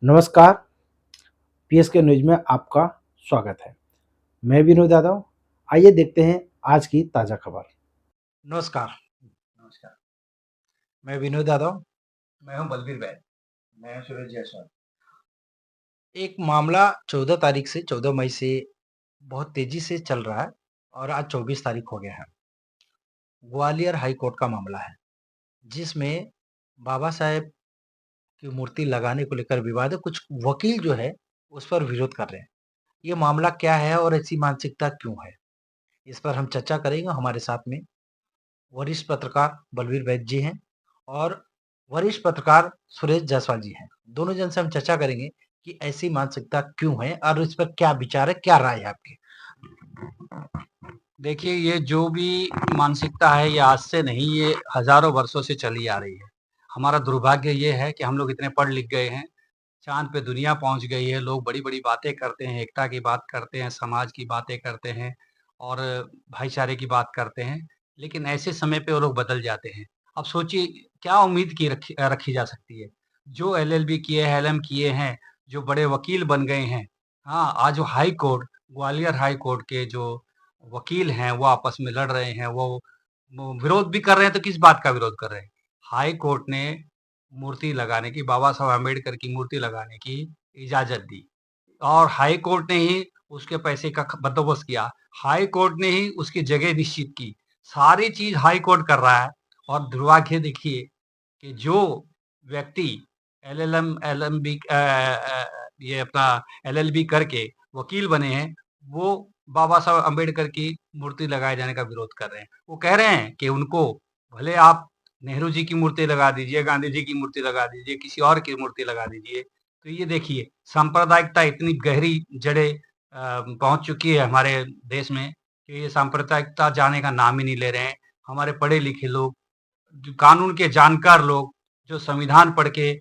नमस्कार, PSK news में आपका स्वागत है। मैं विनोद यादव। आइए देखते हैं आज की ताज़ा खबर। नमस्कार, नमस्कार। मैं विनोद यादव। मैं हूँ बलबीर बैद। मैं हूँ सूरज जायसवाल। एक मामला 14 तारीख से 14 मई से बहुत तेज़ी से चल रहा है और आज 24 तारीख हो गया है। ग्वालियर हाई कोर्ट का मामला है, जिसमें बाबा साहेब की मूर्ति लगाने को लेकर विवाद है। कुछ वकील जो है, उस पर विरोध कर रहे हैं। ये मामला क्या है और ऐसी मानसिकता क्यों है? इस पर हम चर्चा करेंगे। हमारे साथ में वरिष्ठ पत्रकार बलबीर बैद जी हैं और वरिष्ठ पत्रकार सुरेश जायसवाल जी हैं। दोनों जन से हम चर्चा करेंगे कि ऐसी मानसिकता क्यों है और इस पर क्या विचार है, क्या राय है आपकी? देखिए, ये जो भी मानसिकता है ये आज से नहीं, ये हज़ारों वर्षों से चली आ रही है। हमारा दुर्भाग्य ये है कि हम लोग इतने पढ़ लिख गए हैं, चाँद पे दुनिया पहुँच गई है, लोग बड़ी-बड़ी बातें करते हैं, एकता की बात करते हैं, समाज की बातें करते हैं और भाईचारे की बात करते हैं, लेकिन ऐसे समय पे वो लोग बदल जाते हैं। अब सोचिए क्या उम्मीद की रखी रखी जा सकती है? जो एलएलबी किए हैं, एलएम किए हैं, जो बड़े वकील बन गए हैं, हाँ, आज जो high court, Gwalior high court के जो वकील हैं, वो आपस में लड़ रहे हैं, वो विरोध भी कर रहे हैं, तो किस बात का विरोध कर रहे हैं? हाई कोर्ट ने मूर्ति लगाने की, बाबा साहब आम्बेडकर की मूर्ति लगाने की इजाज़त दी और हाई कोर्ट ने ही उसके पैसे का बंदोबस्त किया। हाई कोर्ट ने ही उसकी जगह निश्चित की। सारी चीज़ हाई कोर्ट कर रहा है और दुर्भाग्य देखिए कि जो व्यक्ति एलएलएम एलएलबी ये अपना एलएलबी करके वकील बने हैं, वो बाबा साहब अम्बेडकर की मूर्ति लगाए जाने का विरोध कर रहे हैं। वो कह रहे हैं कि उनको भले आप नेहरू जी की मूर्ति लगा दीजिए, गांधी जी की मूर्ति लगा दीजिए, किसी और की मूर्ति लगा दीजिए। तो ये देखिए सांप्रदायिकता इतनी गहरी जड़ें पहुँच चुकी है हमारे देश में कि ये सांप्रदायिकता जाने का नाम ही नहीं ले रहे हैं। हमारे पढ़े-लिखे लोग, जो कानून के जानकार लोग, जो संविधान पढ़ के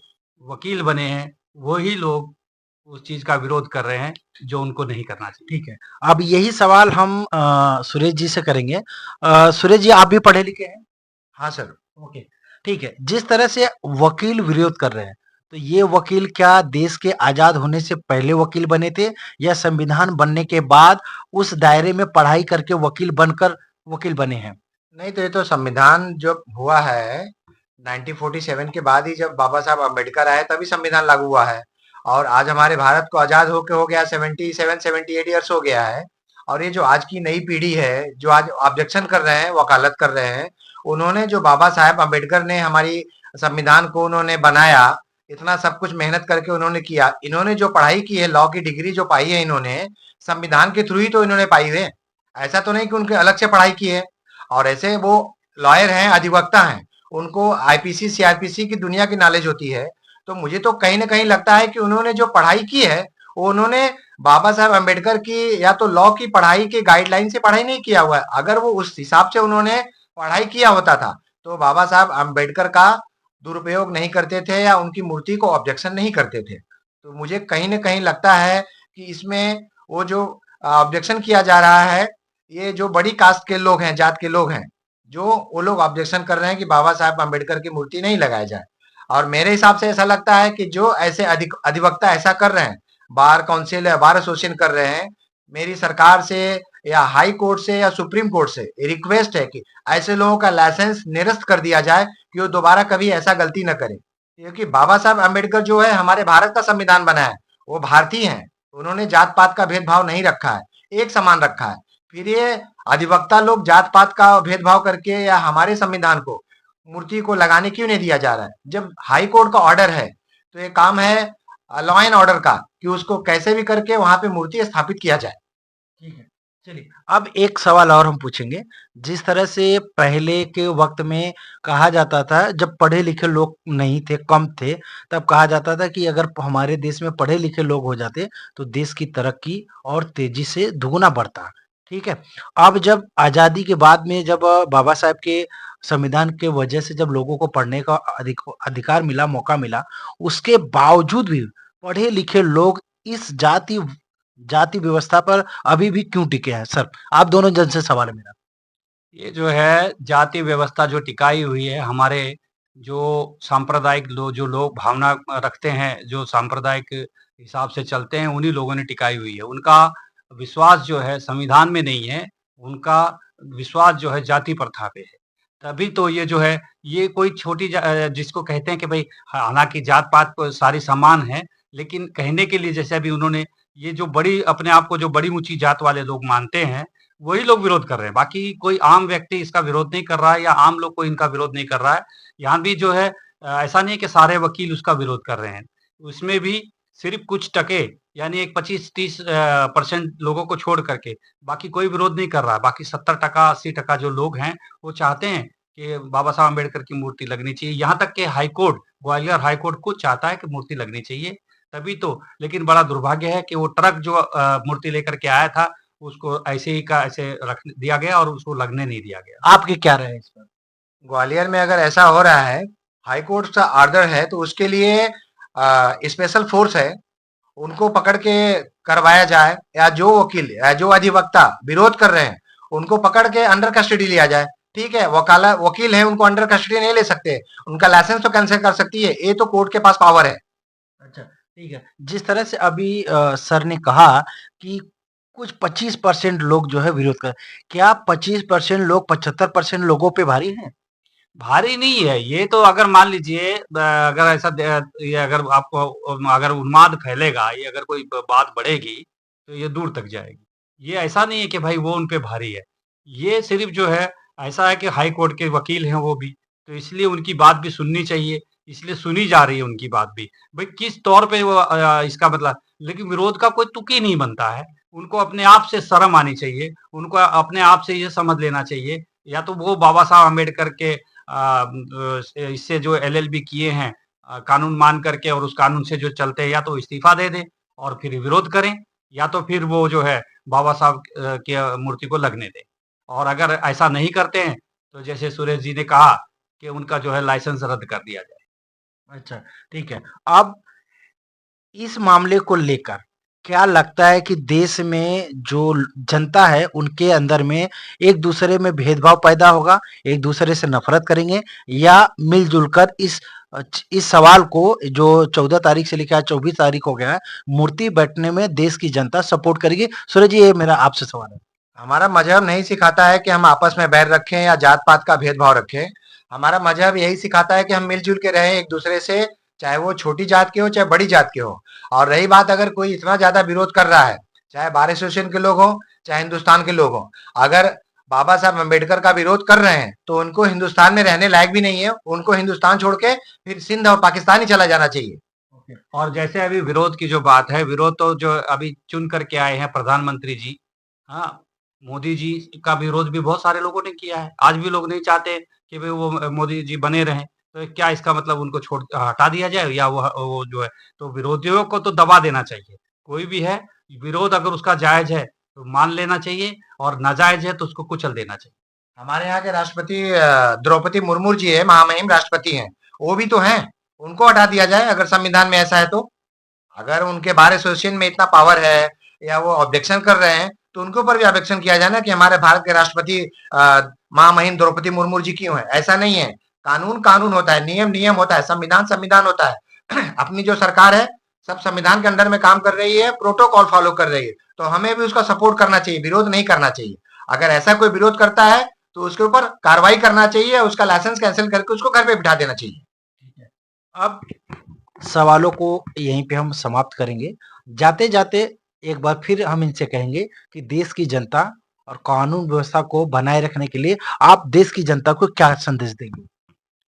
वकील बने हैं, वही लोग उस चीज़ का विरोध कर रहे हैं, जो उनको नहीं करना चाहिए। ठीक है। अब यही सवाल हम सुरेश जी से करेंगे। सुरेश जी, आप भी पढ़े लिखे हैं? हाँ सर। ओके, ठीक है। जिस तरह से वकील विरोध कर रहे हैं, तो ये वकील क्या देश के आज़ाद होने से पहले वकील बने थे या संविधान बनने के बाद उस दायरे में पढ़ाई करके वकील बनकर वकील बने हैं? नहीं तो ये तो संविधान जब हुआ है 1947 के बाद ही जब बाबा साहब अम्बेडकर आए तभी संविधान लागू हुआ है और आज हमारे भारत को आजाद होके हो गया 77-78 ईयर्स हो गया है। और ये जो आज की नई पीढ़ी है जो आज ऑब्जेक्शन कर रहे हैं, वकालत कर रहे हैं, उन्होंने जो बाबा साहब अम्बेडकर ने हमारी संविधान को उन्होंने बनाया, इतना सब कुछ मेहनत करके उन्होंने किया, इन्होंने जो पढ़ाई की है, लॉ की डिग्री जो पाई है इन्होंने संविधान के थ्रू ही तो इन्होंने पाई है। ऐसा तो नहीं कि उनके अलग से पढ़ाई की है। और ऐसे वो लॉयर हैं, अधिवक्ता हैं, उनको आईपीसी सीआरपीसी की दुनिया की नॉलेज होती है। तो मुझे तो कहीं ना कहीं लगता है कि उन्होंने जो पढ़ाई की है वो उन्होंने बाबा साहब अम्बेडकर की या तो लॉ की पढ़ाई के गाइडलाइन से पढ़ाई नहीं किया हुआ है। अगर वो उस हिसाब से उन्होंने पढ़ाई किया होता था तो बाबा साहब अम्बेडकर का दुरुपयोग नहीं करते थे या उनकी मूर्ति को ऑब्जेक्शन नहीं करते थे। तो मुझे कहीं ना कहीं लगता है कि इसमें वो जो ऑब्जेक्शन किया जा रहा है, ये जो बड़ी कास्ट के लोग हैं, जात के लोग हैं, जो वो लोग ऑब्जेक्शन कर रहे हैं कि बाबा साहब अम्बेडकर की मूर्ति नहीं लगाई जाए। और मेरे हिसाब से ऐसा लगता है कि जो ऐसे अधिवक्ता ऐसा कर रहे हैं, बार काउंसिल या बार एसोसिएशन कर रहे हैं, मेरी सरकार से या हाई कोर्ट से या सुप्रीम कोर्ट से रिक्वेस्ट है कि ऐसे लोगों का लाइसेंस निरस्त कर दिया जाए कि वो दोबारा कभी ऐसा गलती न करें। क्योंकि बाबा साहब अम्बेडकर जो है हमारे भारत का संविधान बनाया है, वो भारतीय हैं, उन्होंने जात पात का भेदभाव नहीं रखा है, एक समान रखा है। फिर ये अधिवक्ता लोग जात पात का भेदभाव करके या हमारे संविधान को मूर्ति को लगाने क्यों नहीं दिया जा रहा है? जब हाई कोर्ट का ऑर्डर है तो ये काम है लॉ एंड ऑर्डर का कि उसको कैसे भी करके वहां पे मूर्ति स्थापित किया जाए। ठीक है, चलिए। अब एक सवाल और हम पूछेंगे। जिस तरह से पहले के वक़्त में कहा जाता था, जब पढ़े-लिखे लोग नहीं थे, कम थे, तब कहा जाता था कि अगर हमारे देश में पढ़े-लिखे लोग हो जाते, तो देश की तरक्की और तेज़ी से दुगुना बढ़ता, ठीक है? अब जब आज़ादी के बाद में जब बाबा साहब के संविधान के वजह से जब लोगों को पढ़ने का अधिकार मिला, मौका मिला, उसके बावजूद भी पढ़े-लिखे लोग इस जाति व्यवस्था पर अभी भी क्यों टिके हैं सर? आप दोनों जन से सवाल है मेरा। ये जो है जाति व्यवस्था जो टिकाई हुई है हमारे जो सांप्रदायिक जो लोग भावना रखते हैं, जो सांप्रदायिक हिसाब से चलते हैं, उन्हीं लोगों ने टिकाई हुई है। उनका विश्वास जो है संविधान में नहीं है, उनका विश्वास जो है जाति प्रथा पे है। तभी तो ये जो है, ये कोई छोटी जिसको कहते हैं कि भई हालाँकि जात-पात तो सारी समान है, लेकिन कहने के लिए जैसे अभी उन्होंने ये जो बड़ी अपने आप को जो बड़ी ऊँची जात वाले लोग मानते हैं, वही लोग विरोध कर रहे हैं। बाकी कोई आम व्यक्ति इसका विरोध नहीं कर रहा है या आम लोग कोई इनका विरोध नहीं कर रहा है। यहाँ भी जो है ऐसा नहीं है कि सारे वकील उसका विरोध कर रहे हैं। उसमें भी सिर्फ़ कुछ टके यानी एक 25-30 परसेंट लोगों को छोड़ करके बाकी कोई विरोध नहीं कर रहा है। बाकी 70% 80% जो लोग हैं, वो चाहते हैं कि बाबा साहब अम्बेडकर की मूर्ति लगनी चाहिए। यहाँ तक कि high court, Gwalior high court खुद चाहता है कि मूर्ति लगनी चाहिए, तभी तो। लेकिन बड़ा दुर्भाग्य है कि वो ट्रक जो मूर्ति लेकर के आया था, उसको ऐसे ही का ऐसे रख दिया गया और उसको लगने नहीं दिया गया। आपकी क्या राय है इस पर? ग्वालियर में अगर ऐसा हो रहा है, हाई कोर्ट का ऑर्डर है तो उसके लिए स्पेशल फोर्स है, उनको पकड़ के करवाया जाए, या जो वकील या जो अधिवक्ता विरोध कर रहे हैं उनको पकड़ के अंडर कस्टडी लिया जाए। ठीक है, वकाला वकील है, उनको अंडर कस्टडी नहीं ले सकते, उनका लाइसेंस तो कैंसिल कर सकती है, ये तो कोर्ट के पास पावर है। अच्छा, ठीक है। जिस तरह से अभी सर ने कहा कि कुछ 25% लोग जो है विरोध कर, क्या 25% लोग 75% लोगों पे भारी हैं? भारी नहीं है, ये तो अगर मान लीजिए अगर ऐसा ये अगर आपको अगर उन्माद फैलेगा, ये अगर कोई बात बढ़ेगी, तो ये दूर तक जाएगी। ये ऐसा नहीं है कि भाई वो उन पे भारी है। ये सिर्फ़ जो है ऐसा है कि हाई कोर्ट के वकील हैं वो भी, तो इसलिए उनकी बात भी सुननी चाहिए, इसलिए सुनी जा रही है उनकी बात भी। भाई किस तौर पे वो इसका मतलब, लेकिन विरोध का कोई तुक ही नहीं बनता है। उनको अपने आप से शर्म आनी चाहिए, उनको अपने आप से ये समझ लेना चाहिए, या तो वो बाबा साहब अम्बेडकर के इससे जो एलएलबी किए हैं कानून मान करके और उस कानून से जो चलते हैं, या तो इस्तीफा दे दें और फिर विरोध करें, या तो फिर वो जो है बाबा साहब की मूर्ति को लगने दें। और अगर ऐसा नहीं करते हैं, तो जैसे सुरेश जी ने कहा कि उनका जो है लाइसेंस रद्द कर दिया जाए। अच्छा, ठीक है। अब इस मामले को लेकर क्या लगता है कि देश में जो जनता है उनके अंदर में एक दूसरे में भेदभाव पैदा होगा, एक दूसरे से नफरत करेंगे, या मिलजुल कर इस सवाल को जो 14 तारीख से लेकर आज 24 तारीख हो गया है, मूर्ति बैठने में देश की जनता सपोर्ट करेगी? सूरज जी, ये मेरा आपसे सवाल है। हमारा मजहब नहीं सिखाता है कि हम आपस में बैर रखें या जात पात का भेदभाव रखें। हमारा मजहब यही सिखाता है कि हम मिलजुल के रहें एक दूसरे से, चाहे वो छोटी जात के हो चाहे बड़ी जात के हो। और रही बात, अगर कोई इतना ज्यादा विरोध कर रहा है, चाहे बार एसोसिएशन के लोग हों चाहे हिंदुस्तान के लोग हों, अगर बाबा साहब अम्बेडकर का विरोध कर रहे हैं तो उनको हिंदुस्तान में रहने लायक भी नहीं है, उनको हिंदुस्तान छोड़ के फिर सिंध और पाकिस्तान ही चला जाना चाहिए। और जैसे अभी विरोध की जो बात है, विरोध तो जो अभी चुन करके आए हैं प्रधानमंत्री जी, हाँ, मोदी जी का विरोध भी बहुत सारे लोगों ने किया है। आज भी लोग नहीं चाहते कि भई वो मोदी जी बने रहें। तो क्या इसका मतलब उनको छोड़ हटा दिया जाए, या वो जो है, तो विरोधियों को तो दबा देना चाहिए। कोई भी है, विरोध अगर उसका जायज़ है, तो मान लेना चाहिए, और नाजायज़ है तो उसको कुचल देना चाहिए। हमारे यहाँ के राष्ट्रपति द्रौपदी मुर्मू जी है, महामहिम राष्ट्रपति हैं, वो भी तो हैं, उनको हटा दिया जाए अगर संविधान में ऐसा है तो। अगर उनके बार एसोसिएशन में इतना पावर है या वो ऑब्जेक्शन कर रहे हैं, तो उनके ऊपर भी ऑब्जेक्शन किया जाए ना कि हमारे भारत के राष्ट्रपति महामहिम द्रौपदी मुर्मू जी क्यों है। ऐसा नहीं है, कानून कानून होता है, नियम नियम होता है, संविधान संविधान होता है। अपनी जो सरकार है सब संविधान के अंडर में काम कर रही है, प्रोटोकॉल फॉलो कर रही है, तो हमें भी उसका सपोर्ट करना चाहिए, विरोध नहीं करना चाहिए। अगर ऐसा कोई विरोध करता है तो उसके ऊपर कार्रवाई करना चाहिए, उसका लाइसेंस कैंसिल करके उसको घर पे बिठा देना चाहिए। ठीक है। अब सवालों को यहीं पे हम समाप्त करेंगे। जाते-जाते एक बार फिर हम इनसे कहेंगे कि देश की जनता और कानून व्यवस्था को बनाए रखने के लिए आप देश की जनता को क्या संदेश देंगे?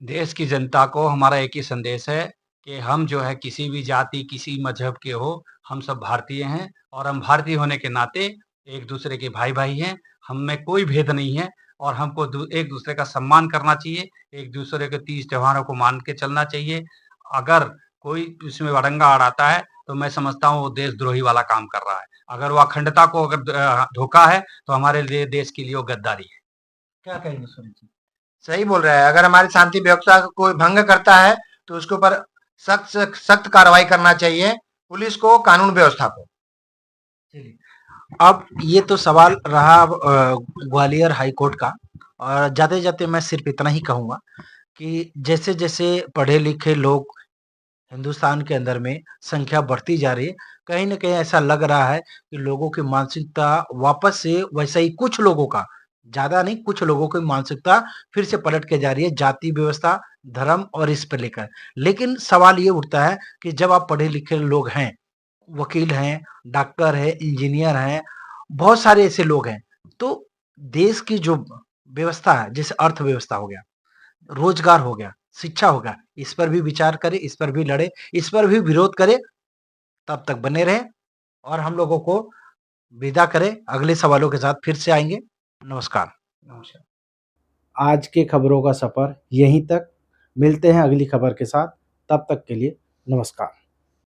देश की जनता को हमारा एक ही संदेश है कि हम जो है किसी भी जाति, किसी मज़हब के हो, हम सब भारतीय हैं, और हम भारतीय होने के नाते एक दूसरे के भाई-भाई हैं। हम में कोई भेद नहीं है, और हमको एक दूसरे का सम्मान करना चाहिए, एक दूसरे के तीज त्योहारों को मान के चलना चाहिए। अगर कोई इसमें अड़ंगा अड़ाता है, तो मैं समझता हूँ वो देशद्रोही वाला काम कर रहा है। अगर वो अखंडता को अगर धोखा है, तो हमारे लिए देश के लिए वो गद्दारी है। क्या कहेंगे सूरज जी? सही बोल रहा है, अगर हमारी शांति व्यवस्था को कोई भंग करता है तो उसके ऊपर सख्त सख्त कार्रवाई करना चाहिए, पुलिस को, कानून व्यवस्था को। चलिए, अब ये तो सवाल रहा ग्वालियर हाई कोर्ट का, और जाते-जाते मैं सिर्फ इतना ही कहूँगा कि जैसे-जैसे पढ़े-लिखे लोग हिंदुस्तान के अंदर में संख्या बढ़ती जा रही है, कहीं न कहीं ऐसा लग रहा है कि लोगों की मानसिकता वापस से वैसा ही कुछ लोगों का, ज़्यादा नहीं कुछ लोगों की मानसिकता फिर से पलट के जा रही है जाति व्यवस्था, धर्म और इस पे लेकर। लेकिन सवाल ये उठता है कि जब आप पढ़े-लिखे लोग हैं, वकील हैं, डॉक्टर हैं, इंजीनियर हैं, बहुत सारे ऐसे लोग हैं, तो देश की जो व्यवस्था है, जैसे अर्थव्यवस्था हो गया, रोजगार हो गया, शिक्षा हो गया, इस पर भी विचार करें, इस पर भी लड़ें, इस पर भी विरोध करें, तब तक बने रहें और हम लोगों को विदा करें। अगले सवालों के साथ फिर से आएँगे। नमस्कार। नमस्कार। आज के खबरों का सफ़र यहीं तक। मिलते हैं अगली खबर के साथ, तब तक के लिए नमस्कार।